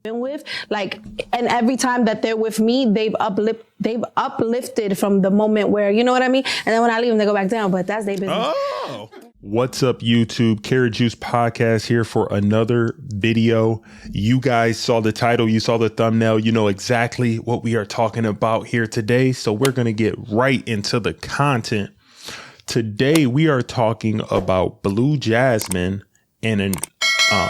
been with, like, and every time that they're with me, they've uplifted from the moment where, you know what I mean? And then when I leave them, they go back down, but that's their business. Oh. What's up, YouTube? Karat Juice Podcast here for another video. You guys saw the title, you saw the thumbnail, you know exactly what we are talking about here today. So we're going to get right into the content. Today, we are talking about Blu Jasmine and an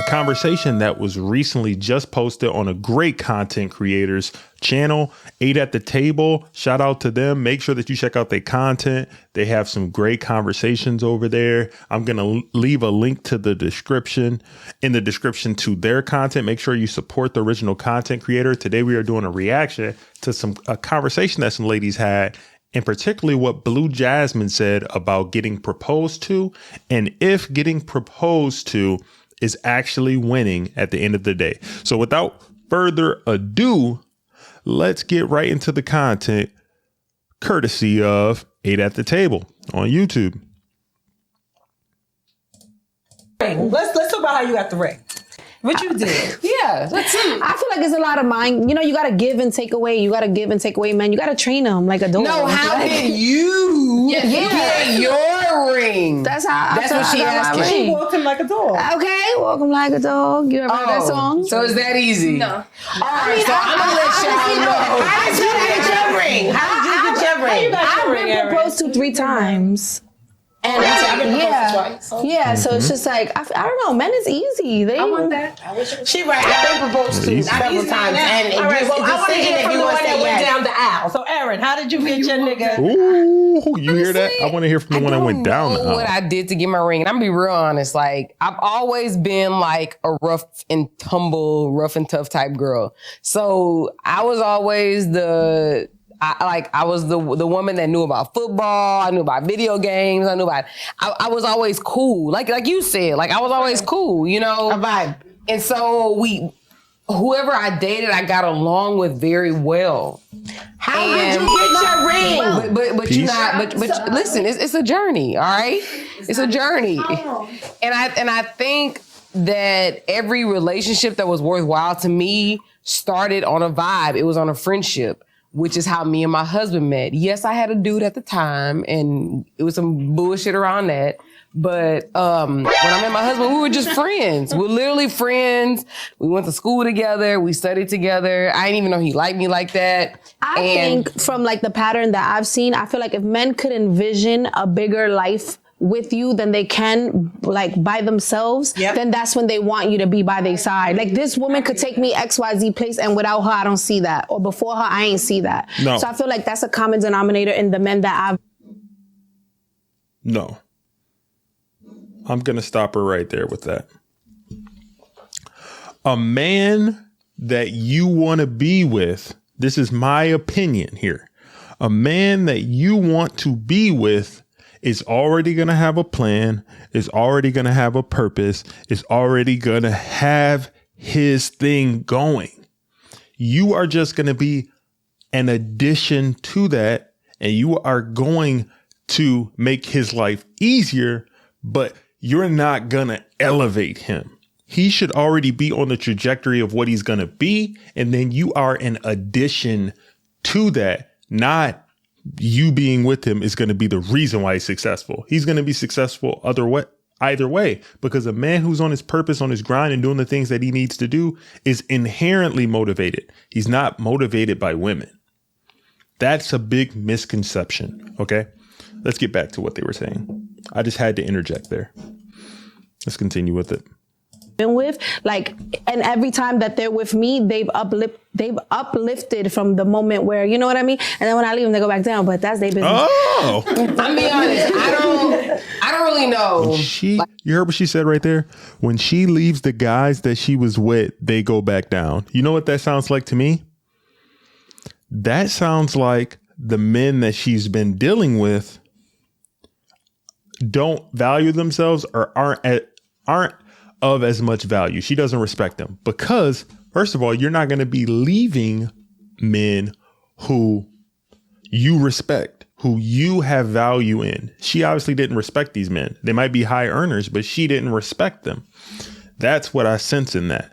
conversation that was recently just posted on a great content creators channel, 8 at the Table. Shout out to them. Make sure that you check out their content. They have some great conversations over there. I'm going to leave a link to the description to their content. Make sure you support the original content creator. Today, we are doing a reaction to a conversation that some ladies had, and particularly what Blu Jasmine said about getting proposed to, and if getting proposed to is actually winning at the end of the day. So without further ado, let's get right into the content, courtesy of 8 at the Table on YouTube. Let's talk about how you got the ring. What you did. Yeah, let's see. I feel like it's a lot of mind. You know, you got to give and take away. You got to give and take away, man. You got to train them like a dog. No, how did you get your ring? That's what she asked. She walked him like a dog. Okay, walk him like a dog. You ever heard that song? So is that easy? No. All right, so I'm going to let y'all know. How did you get your ring? How did you get your ring? I've been proposed to 3 times. And I've been proposed twice. So. Yeah, so it's just like, I don't know, men is easy. I want that. She right. I've been proposed to several times. And all right, well, I want to hear from the one that went down the aisle. So, Aaron, how did you get your nigga? Ooh, you hear that? I want to hear from the one that went down the aisle. What I did to get my ring, and I'm gonna be real honest, like, I've always been like a rough and tough type girl. So I was always I was the woman that knew about football. I knew about video games. I was always cool. Like you said, like I was always cool, you know? A vibe. And so whoever I dated, I got along with very well. How did you get your ring? But listen, it's a journey, all right? It's a journey. And I think that every relationship that was worthwhile to me started on a vibe. It was on a friendship, which is how me and my husband met. Yes, I had a dude at the time, and it was some bullshit around that. But when I met my husband, we were just friends. We were literally friends. We went to school together. We studied together. I didn't even know he liked me like that. I think from like the pattern that I've seen, I feel like if men could envision a bigger life with you than they can like by themselves, then that's when they want you to be by their side. Like this woman could take me XYZ place and without her, I don't see that. Or before her, I ain't see that. No. So I feel like that's a common denominator in the men that I've. No. I'm going to stop her right there with that. A man that you want to be with, this is my opinion here. A man that you want to be with is already going to have a plan, is already going to have a purpose, is already going to have his thing going. You are just going to be an addition to that, and you are going to make his life easier, but you're not going to elevate him. He should already be on the trajectory of what he's going to be, and then you are an addition to that, not you being with him is going to be the reason why he's successful. He's going to be successful either way, because a man who's on his purpose, on his grind and doing the things that he needs to do is inherently motivated. He's not motivated by women. That's a big misconception. Okay, let's get back to what they were saying. I just had to interject there. Let's continue with it. Been with, like, and every time that they're with me, they've uplifted from the moment where, you know what I mean? And then when I leave them, they go back down, but that's their business. Oh, I'm being honest. I don't really know. You heard what she said right there? When she leaves the guys that she was with, they go back down. You know what that sounds like to me? That sounds like the men that she's been dealing with don't value themselves or aren't of as much value. She doesn't respect them because, first of all, you're not going to be leaving men who you respect, who you have value in. She obviously didn't respect these men. They might be high earners, but she didn't respect them. That's what I sense in that.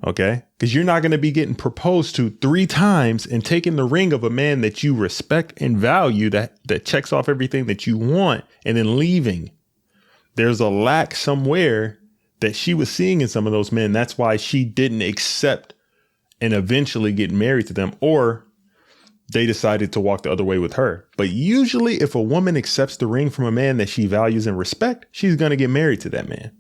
Okay? Because you're not going to be getting proposed to 3 times and taking the ring of a man that you respect and value, that checks off everything that you want, and then leaving. There's a lack somewhere that she was seeing in some of those men. That's why she didn't accept and eventually get married to them, or they decided to walk the other way with her. But usually if a woman accepts the ring from a man that she values and respect, she's going to get married to that man.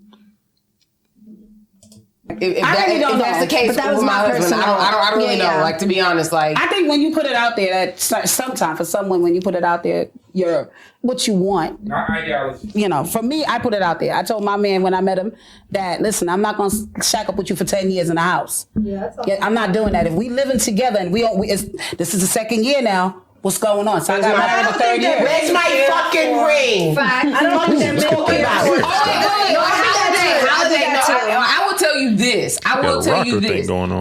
If that's the case, that was my husband. I don't really know. Like, to be honest, like, I think when you put it out there, that sometimes for someone, when you put it out there, you're what you want. You know, for me, I put it out there. I told my man when I met him that, listen, I'm not going to shack up with you for 10 years in a house. I'm not doing that. If we living together and this is the 2nd year now. What's going on? So I got married the 3rd year. Where's my fucking ring? I don't want them talking about it. I will tell you this.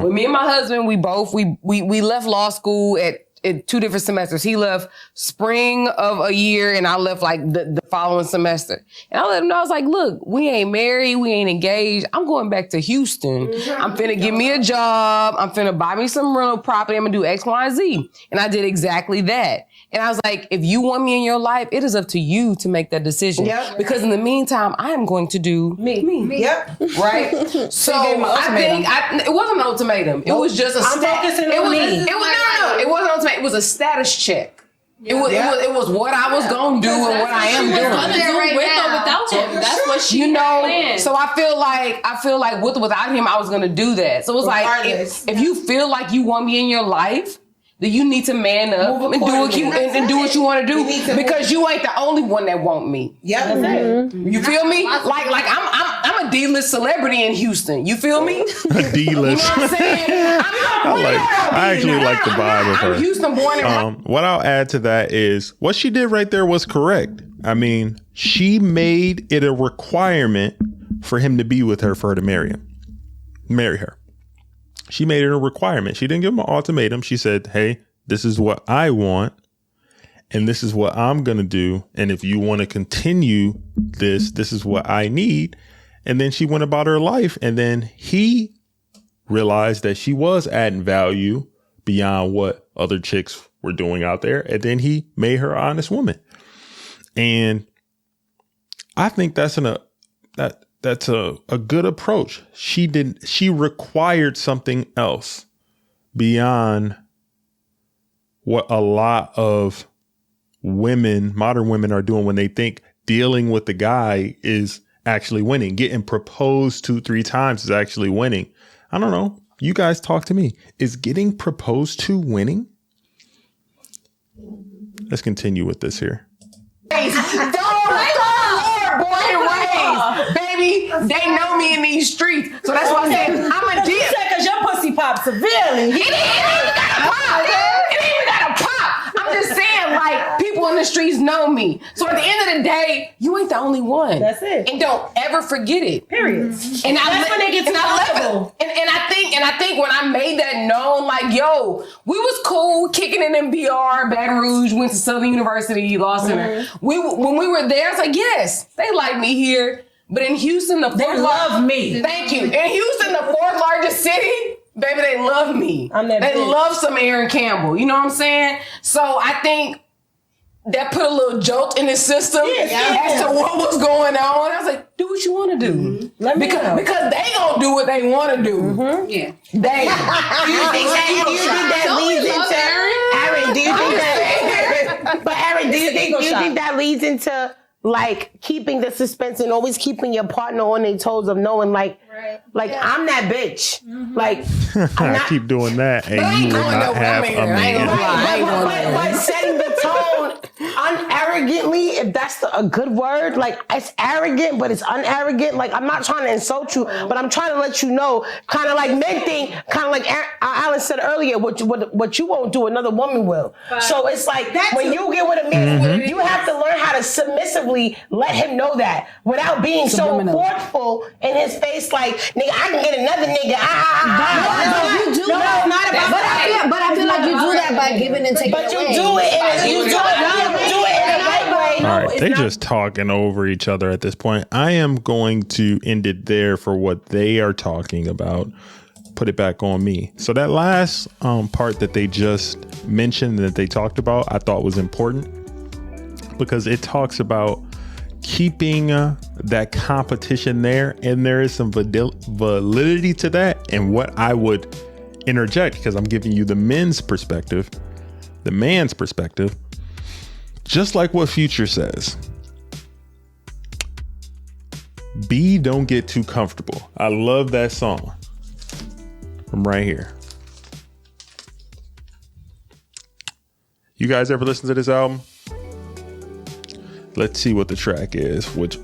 With me and my husband, we left law school at 2 different semesters. He left spring of a year and I left like the following semester. And I let him know, I was like, look, we ain't married, we ain't engaged. I'm going back to Houston. I'm finna get me a job. I'm finna buy me some rental property. I'm gonna do X, Y, and Z. And I did exactly that. And I was like, if you want me in your life, it is up to you to make that decision. Yep. Because in the meantime, I am going to do me. Yep. Right? So I think it wasn't an ultimatum. It was just a It wasn't an ultimatum. It was a status check. Yeah. It was what I was going to do and what I am doing. Right with or without him. That's what she planned. So I feel like without him, I was going to do that. So it was like, if you feel like you want me in your life, then you need to man up and do what you want to do, because you ain't the only one that want me. Yeah, You feel me? Like I'm a D-list celebrity in Houston. You feel me? A D-list. You know what I'm saying? I actually like the vibe of her. I'm Houston born and what I'll add to that is what she did right there was correct. I mean, she made it a requirement for him to be with her, for her to marry her. She made it a requirement. She didn't give him an ultimatum. She said, hey, this is what I want, and this is what I'm going to do. And if you want to continue this is what I need. And then she went about her life. And then he realized that she was adding value beyond what other chicks were doing out there. And then he made her an honest woman. And I think that's a good approach. She required something else beyond what a lot of women, modern women, are doing when they think dealing with the guy is actually winning. Getting proposed to 3 times is actually winning. I don't know. You guys talk to me. Is getting proposed to winning? Let's continue with this here. They know me in these streets. So that's why I said I'm a deal. Because your pussy popped severely. It ain't even got a pop. I'm just saying, like, people in the streets know me. So at the end of the day, you ain't the only one. That's it. And don't ever forget it. Period. And that's when they get to level. And I think when I made that known, like, yo, we was cool kicking it in BR, Baton Rouge, went to Southern University, Law Center. When we were there, it's like, yes, they like me here. But in Houston, they love me. Thank you. In Houston, the 4th largest city, baby, they love me. They love some Aaron Campbell. You know what I'm saying? So I think that put a little jolt in his system as to what was going on. I was like, do what you want to do. Because they gonna do what they want to do. Mm-hmm. Yeah. Do you think that leads into Aaron? Do you think that leads into like keeping the suspense and always keeping your partner on their toes of knowing I'm that bitch. Mm-hmm. Like I keep doing that and you will not have a man. But setting the tone unarrogantly, if that's a good word, like it's arrogant, but it's unarrogant. Like I'm not trying to insult you, but I'm trying to let you know, kind of like men think, kind of like Alan said earlier, what you won't do, another woman will. But so it's like when you get with a man, you have to learn how to submissively let him know that without being so forceful in his face, like, nigga, I can get another nigga. You do that. Not about but I feel like you do that by giving and taking away. But you do it in the right way. All right, they just talking over each other at this point. I am going to end it there for what they are talking about. put it back on me. So that last part that they just mentioned, that they talked about, I thought was important, because it talks about keeping that competition there, and there is some validity to that. And what I would interject, because I'm giving you the men's perspective, the man's perspective, just like what Future says, B, don't get too comfortable. I love that song from right here. You guys ever listen to this album? Let's see what the track is, which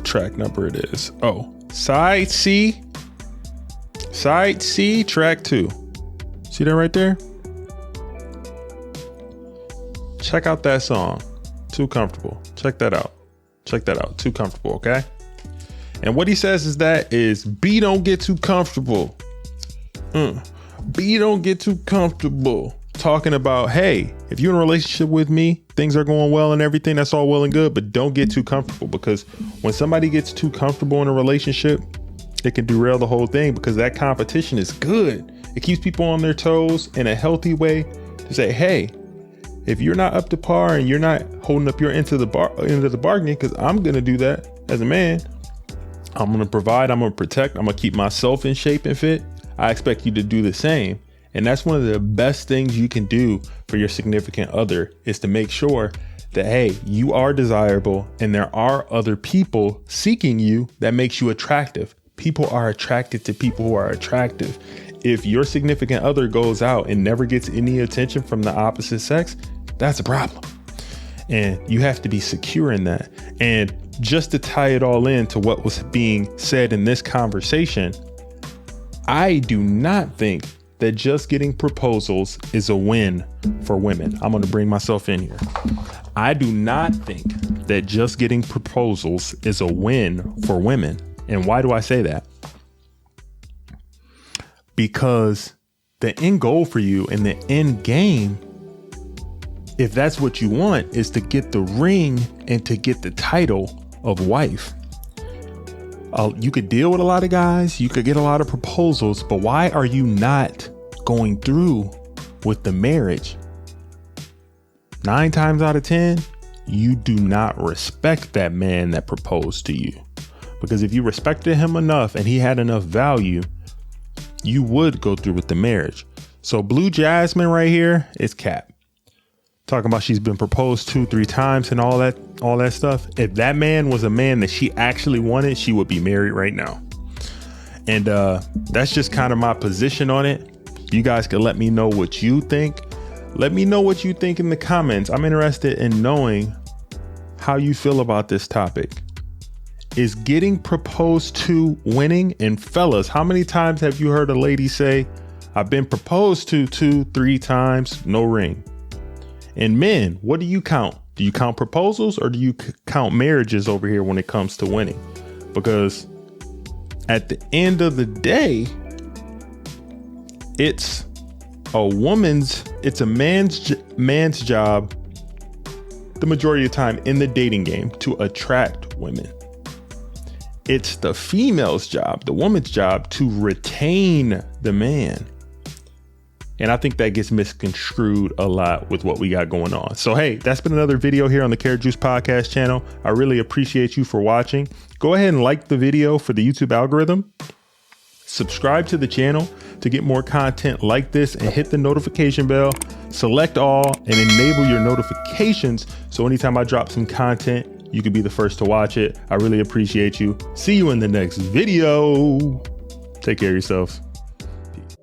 track number it is. Oh, side C, track 2. See that right there? Check out that song, Too Comfortable. Check that out. Too Comfortable, okay? And what he says is B, don't get too comfortable. B, don't get too comfortable. Talking about, hey, if you're in a relationship with me, things are going well and everything, that's all well and good, but don't get too comfortable, because when somebody gets too comfortable in a relationship, it can derail the whole thing, because that competition is good. It keeps people on their toes in a healthy way to say, hey, if you're not up to par and you're not holding up your end of the bargain, because I'm going to do that as a man. I'm going to provide, I'm going to protect, I'm going to keep myself in shape and fit. I expect you to do the same. And that's one of the best things you can do for your significant other, is to make sure that, hey, you are desirable and there are other people seeking you that makes you attractive. People are attracted to people who are attractive. If your significant other goes out and never gets any attention from the opposite sex, that's a problem. And you have to be secure in that. And just to tie it all in to what was being said in this conversation, I do not think that just getting proposals is a win for women. I'm going to bring myself in here. I do not think that just getting proposals is a win for women. And why do I say that? Because the end goal for you and the end game, if that's what you want, is to get the ring and to get the title of wife. You could deal with a lot of guys, you could get a lot of proposals, but why are you not going through with the marriage? 9 times out of 10, you do not respect that man that proposed to you. Because if you respected him enough and he had enough value, you would go through with the marriage. So Blu Jasmine right here is cap. Talking about she's been proposed 2-3 times and all that stuff. If that man was a man that she actually wanted, she would be married right now. And that's just kind of my position on it. You guys can let me know what you think. Let me know what you think in the comments. I'm interested in knowing how you feel about this topic. Is getting proposed to winning? And fellas, how many times have you heard a lady say, I've been proposed to 2-3 times, no ring? And men, what do you count? Do you count proposals or do you count marriages over here when it comes to winning? Because at the end of the day, it's a man's job the majority of the time in the dating game to attract women. It's the female's job, the woman's job, to retain the man. And I think that gets misconstrued a lot with what we got going on. So, hey, that's been another video here on the Karat Juice Podcast channel. I really appreciate you for watching. Go ahead and like the video for the YouTube algorithm. Subscribe to the channel to get more content like this and hit the notification bell. Select all and enable your notifications so anytime I drop some content, you can be the first to watch it. I really appreciate you. See you in the next video. Take care of yourselves. Peace.